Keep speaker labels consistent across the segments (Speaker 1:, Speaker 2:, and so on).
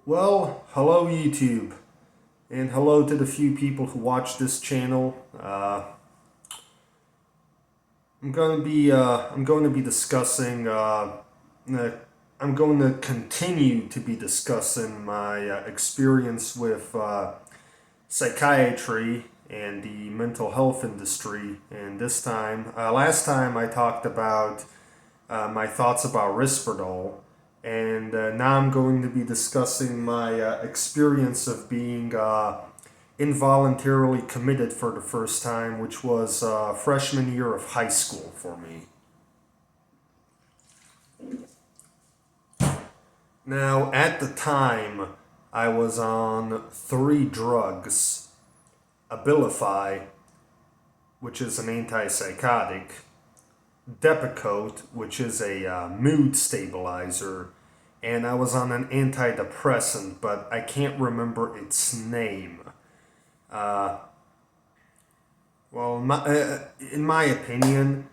Speaker 1: Well, hello YouTube, and hello to the few people who watch this channel. I'm going to be discussing. Uh, I'm going to continue to be discussing my experience with psychiatry and the mental health industry. And last time I talked about my thoughts about Risperdal, and now I'm going to be discussing my experience of being involuntarily committed for the first time, which was freshman year of high school for me. Now, at the time, I was on three drugs: Abilify, which is an antipsychotic; Depakote, which is a mood stabilizer; and I was on an antidepressant, but I can't remember its name. Uh, in my opinion,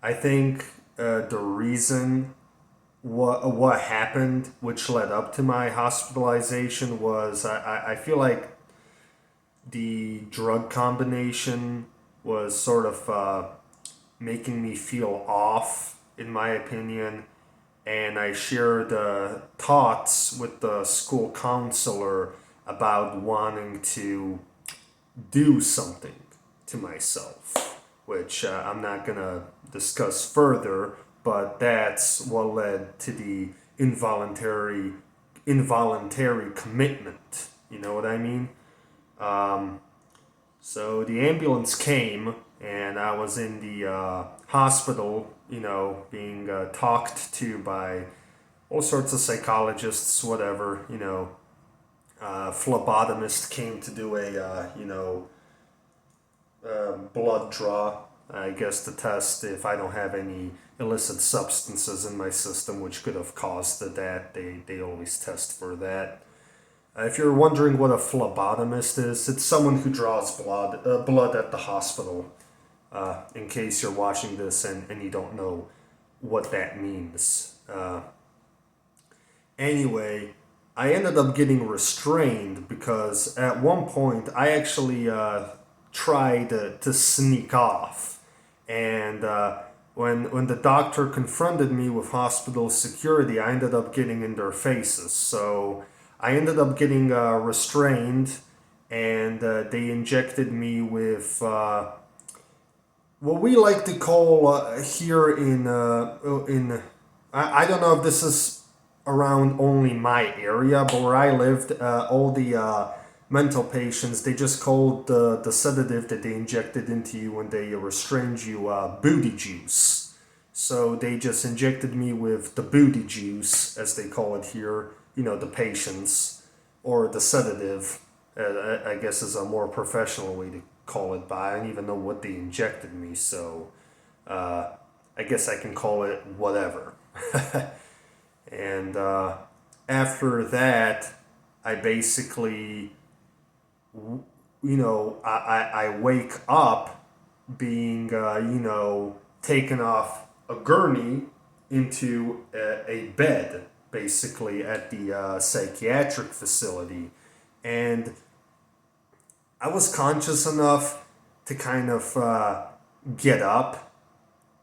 Speaker 1: I think the reason what happened, which led up to my hospitalization, was I feel like the drug combination was sort of making me feel off, in my opinion, and I shared thoughts with the school counselor about wanting to do something to myself, which I'm not gonna discuss further, but that's what led to the involuntary commitment. You know what I mean? Um, so the ambulance came, and I was in the hospital, being talked to by all sorts of psychologists, whatever. Phlebotomist came to do a, blood draw, I guess, to test if I don't have any illicit substances in my system, which could have caused that. They always test for that. If you're wondering what a phlebotomist is, it's someone who draws blood at the hospital. In case you're watching this and you don't know what that means. Anyway, I ended up getting restrained because at one point I actually tried to sneak off. And when the doctor confronted me with hospital security, I ended up getting in their faces. So I ended up getting restrained, and they injected me with what we like to call here in I don't know if this is around only my area, but where I lived, all the mental patients, they just called the sedative that they injected into you when they restrained you booty juice. So they just injected me with the booty juice, as they call it here, the patients, or the sedative, I guess is a more professional way to call it, but I don't even know what they injected me, so I guess I can call it whatever. And after that, I basically, I wake up being, taken off a gurney into a bed, basically, at the psychiatric facility. And I was conscious enough to kind of get up,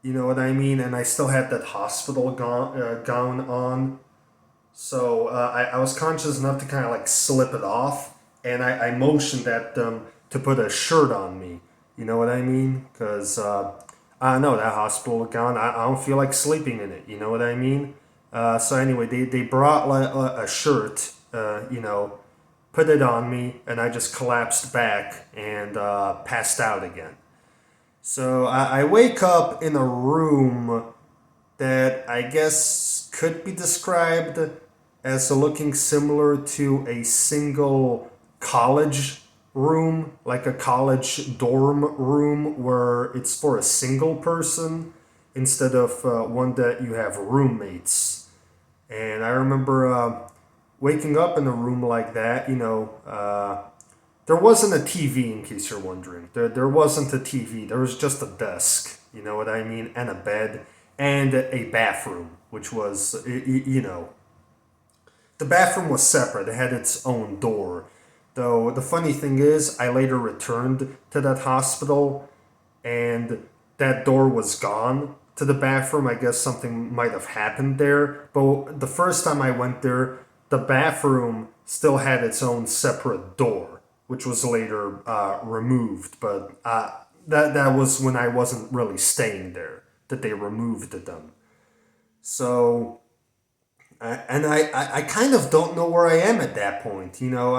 Speaker 1: you know what I mean? And I still had that hospital gown on. So I was conscious enough to kind of like slip it off. And I motioned at them to put a shirt on me. You know what I mean? Because I don't know, that hospital gown, I don't feel like sleeping in it. You know what I mean? So anyway, they brought like a shirt, put it on me, and I just collapsed back and passed out again. So I wake up in a room that I guess could be described as looking similar to a single college room, like a college dorm room where it's for a single person instead of one that you have roommates. And I remember waking up in a room like that, there wasn't a TV, in case you're wondering. There wasn't a TV. There was just a desk, you know what I mean, and a bed, and a bathroom, which was, the bathroom was separate. It had its own door. Though the funny thing is, I later returned to that hospital and that door was gone to the bathroom. I guess something might have happened there. But the first time I went there, the bathroom still had its own separate door, which was later removed. But that was when I wasn't really staying there that they removed them. So I kind of don't know where I am at that point. You know,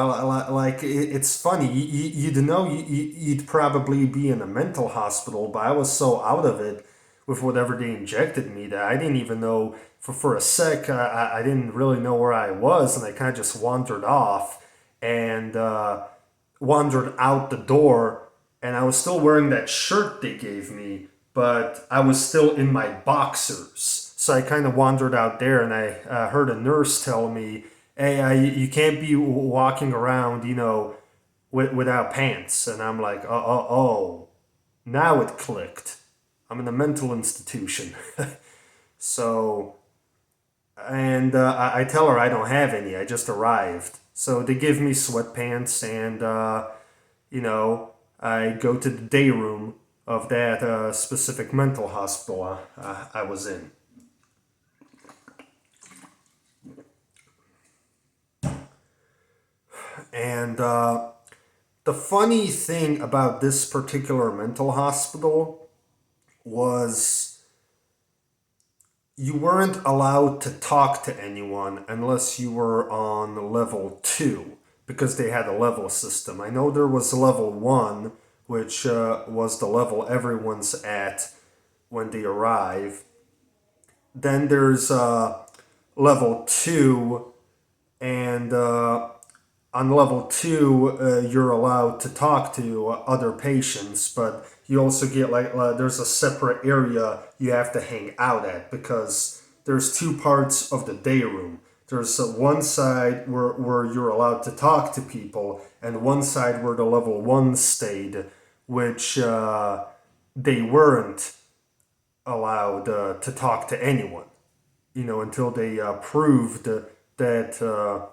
Speaker 1: like it's funny. You'd know you'd probably be in a mental hospital, but I was so out of it with whatever they injected me that I didn't even know for a sec. I didn't really know where I was, and I kind of just wandered off and wandered out the door. And I was still wearing that shirt they gave me, but I was still in my boxers. So I kind of wandered out there, and I heard a nurse tell me, "Hey, you can't be walking around, you know, without pants." And I'm like, oh, now it clicked. I'm in a mental institution." So, and I tell her I don't have any. I just arrived. So they give me sweatpants, and you know, I go to the day room of that specific mental hospital I was in. And the funny thing about this particular mental hospital was you weren't allowed to talk to anyone unless you were on level 2 because they had a level system. I know there was level 1, which was the level everyone's at when they arrive. Then there's level 2, and on level 2, you're allowed to talk to other patients, but you also get like there's a separate area you have to hang out at because there's two parts of the day room. There's one side where you're allowed to talk to people, and one side where the level 1 stayed, which they weren't allowed to talk to anyone, you know, until they proved that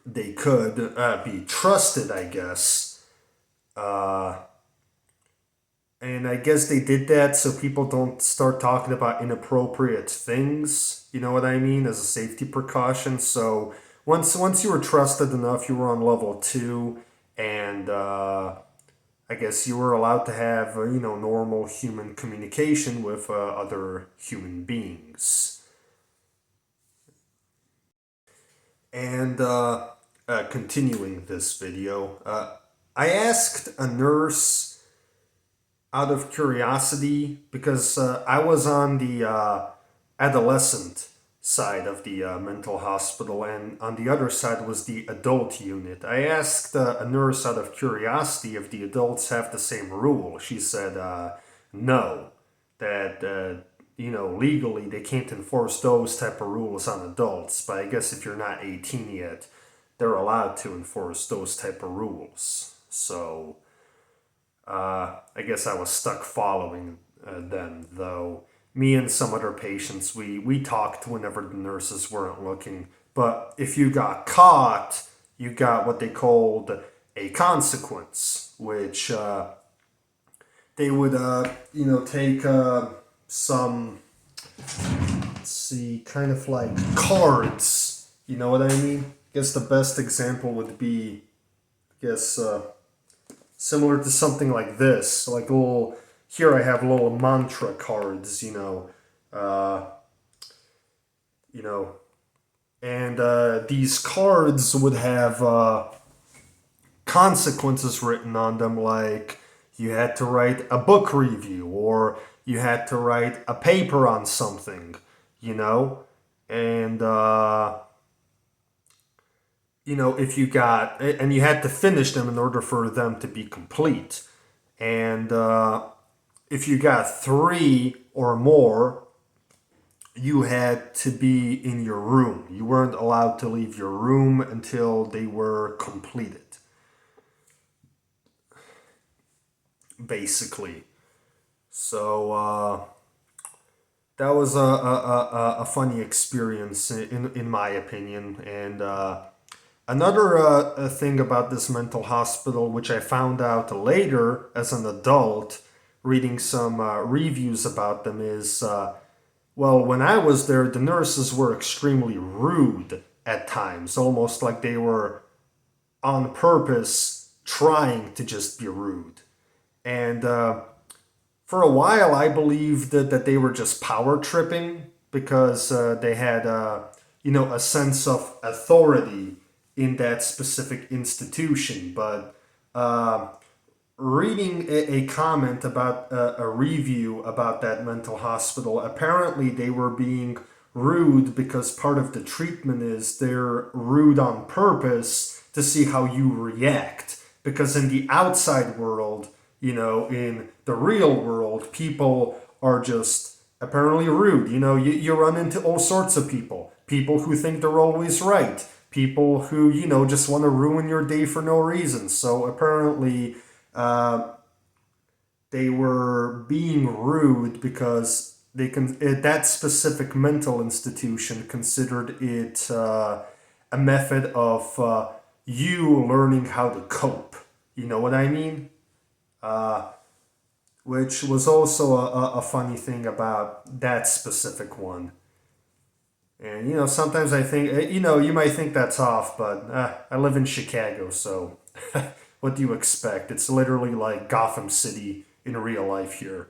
Speaker 1: they could be trusted, I guess. Uh, and I guess they did that so people don't start talking about inappropriate things. You know what I mean? As a safety precaution. So once you were trusted enough, you were on level 2, and I guess you were allowed to have you know, normal human communication with other human beings. And continuing this video, I asked a nurse out of curiosity because I was on the adolescent side of the mental hospital, and on the other side was the adult unit. I asked a nurse out of curiosity if the adults have the same rule. She said no, that you know, legally they can't enforce those type of rules on adults, but I guess if you're not 18 yet, they're allowed to enforce those type of rules. So I guess I was stuck following them, though. Me and some other patients, we talked whenever the nurses weren't looking. But if you got caught, you got what they called a consequence, which they would, you know, take some, let's see, kind of like cards. You know what I mean? I guess the best example would be, I guess, similar to something like this. Like little, here I have little mantra cards, you know, and these cards would have consequences written on them, like you had to write a book review or you had to write a paper on something, you know, and you know, if you got, and you had to finish them in order for them to be complete. And if you got 3 or more, you had to be in your room. You weren't allowed to leave your room until they were completed, basically. So, that was a funny experience in my opinion. And another thing about this mental hospital, which I found out later as an adult, reading some reviews about them, is well, when I was there, the nurses were extremely rude at times, almost like they were on purpose trying to just be rude. And for a while, I believed that they were just power tripping because they had, a sense of authority in that specific institution. But uh, reading a comment about a review about that mental hospital, apparently they were being rude because part of the treatment is they're rude on purpose to see how you react. Because in the outside world, in the real world, people are just apparently rude. You run into all sorts of people. People who think they're always right. People who, just want to ruin your day for no reason. So apparently, uh, they were being rude because that specific mental institution considered it a method of you learning how to cope. You know what I mean? Uh, which was also a funny thing about that specific one. And sometimes I think you might think that's off, but I live in Chicago, so what do you expect? It's literally like Gotham City in real life here,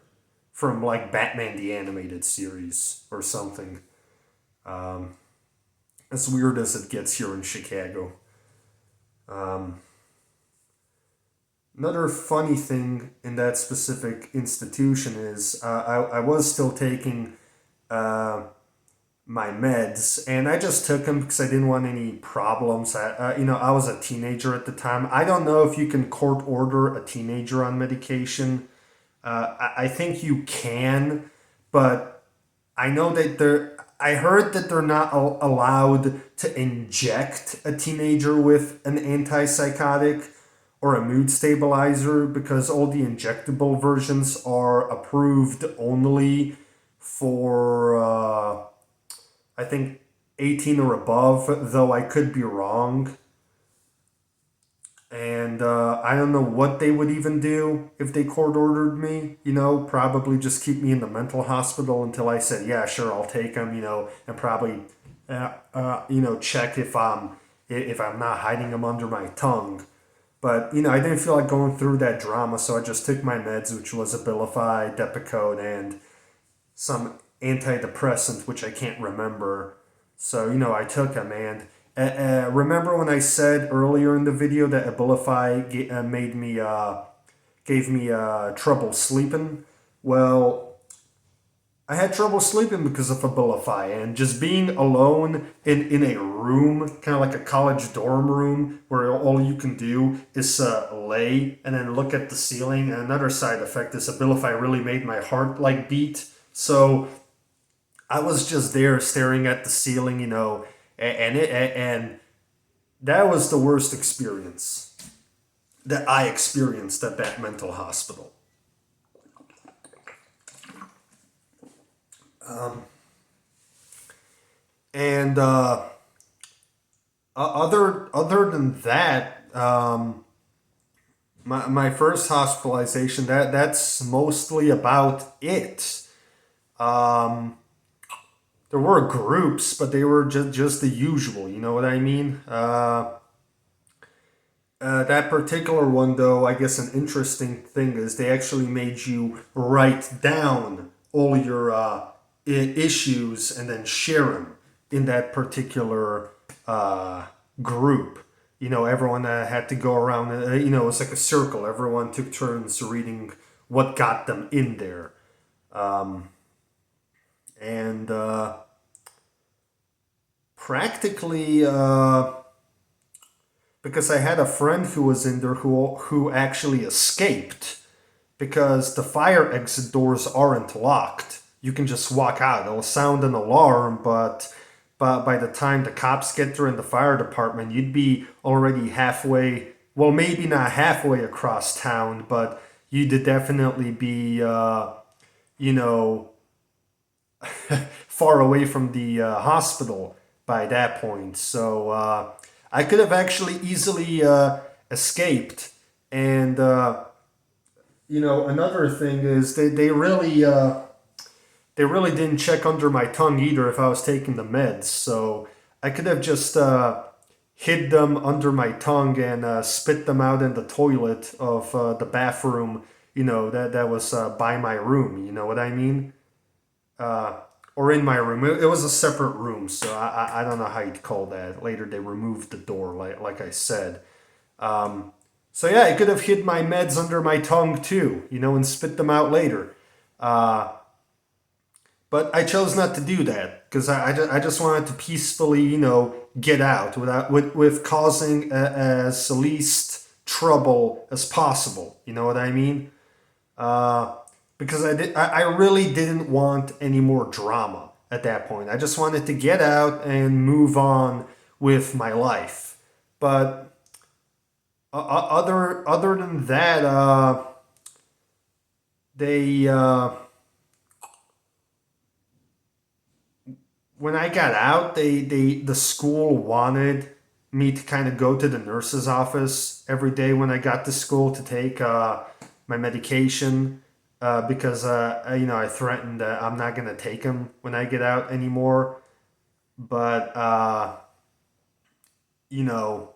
Speaker 1: from like Batman the Animated Series or something. Um, as weird as it gets here in Chicago. Um, Another funny thing in that specific institution is I was still taking uh, my meds, and I just took them because I didn't want any problems. I was a teenager at the time. I don't know if you can court order a teenager on medication. I think you can, but I know that they're. I heard that they're not allowed to inject a teenager with an antipsychotic or a mood stabilizer because all the injectable versions are approved only for I think 18 or above, though I could be wrong. And I don't know what they would even do if they court ordered me. Probably just keep me in the mental hospital until I said, yeah, sure, I'll take them. And probably, check if I'm not hiding them under my tongue. But I didn't feel like going through that drama, so I just took my meds, which was Abilify, Depakote, and some antidepressant, which I can't remember. So, I took them. And remember when I said earlier in the video that Abilify gave me trouble sleeping? Well, I had trouble sleeping because of Abilify, and just being alone in a room, kind of like a college dorm room, where all you can do is lay and then look at the ceiling. And another side effect is Abilify really made my heart like beat. So I was just there staring at the ceiling, and that was the worst experience that I experienced at that mental hospital. And other than that, my first hospitalization that's mostly about it. Um, there were groups, but they were just the usual. You know what I mean? That particular one, though, I guess an interesting thing is they actually made you write down all your issues and then share them in that particular group. Everyone had to go around, it was like a circle. Everyone took turns reading what got them in there. And practically, because I had a friend who was in there who actually escaped because the fire exit doors aren't locked. You can just walk out. It'll sound an alarm, but by the time the cops get there in the fire department, you'd be already halfway. Well, maybe not halfway across town, but you'd definitely be, you know, far away from the hospital by that point. So I could have actually easily escaped. And another thing is they really didn't check under my tongue either if I was taking the meds. So I could have just hid them under my tongue and spit them out in the toilet of the bathroom. That was by my room. You know what I mean? Or in my room. It was a separate room, so I don't know how you'd call that. Later they removed the door, like I said. So yeah, I could have hid my meds under my tongue too, and spit them out later. But I chose not to do that because I just wanted to peacefully, get out with causing as least trouble as possible. You know what I mean? Because I really didn't want any more drama at that point. I just wanted to get out and move on with my life. But other than that, they when I got out, the school wanted me to kind of go to the nurse's office every day when I got to school to take my medication because I threatened that I'm not gonna take them when I get out anymore. But you know,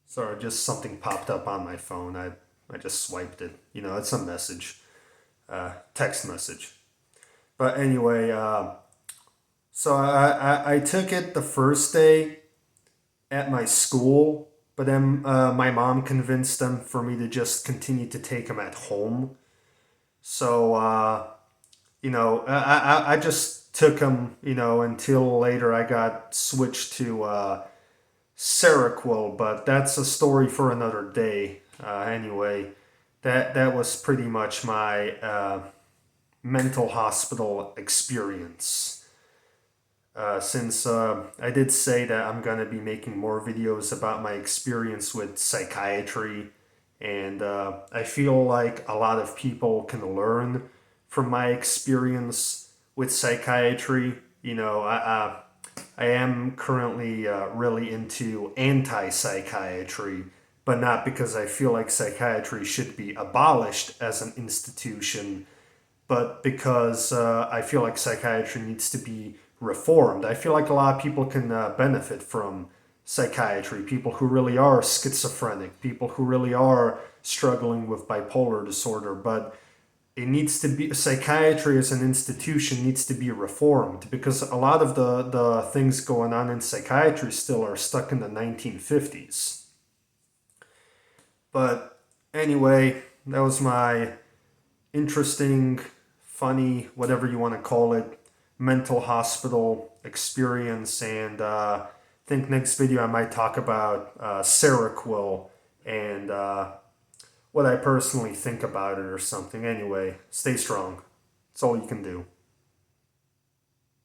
Speaker 1: sorry, just something popped up on my phone. I just swiped it. It's a message, text message. But anyway, so I took it the first day at my school, but then my mom convinced them for me to just continue to take them at home. So I just took them, until later I got switched to Seroquel, but that's a story for another day. Anyway, that was pretty much my mental hospital experience. Since I did say that I'm gonna be making more videos about my experience with psychiatry, and I feel like a lot of people can learn from my experience with psychiatry. I am currently really into anti psychiatry, but not because I feel like psychiatry should be abolished as an institution, but because I feel like psychiatry needs to be reformed. I feel like a lot of people can benefit from psychiatry. People who really are schizophrenic, people who really are struggling with bipolar disorder, but it needs to be psychiatry as an institution needs to be reformed because a lot of the things going on in psychiatry still are stuck in the 1950s. But anyway, that was my interesting, funny, whatever you want to call it, mental hospital experience. And I think next video I might talk about Seroquel and what I personally think about it or something. Anyway, stay strong. That's all you can do.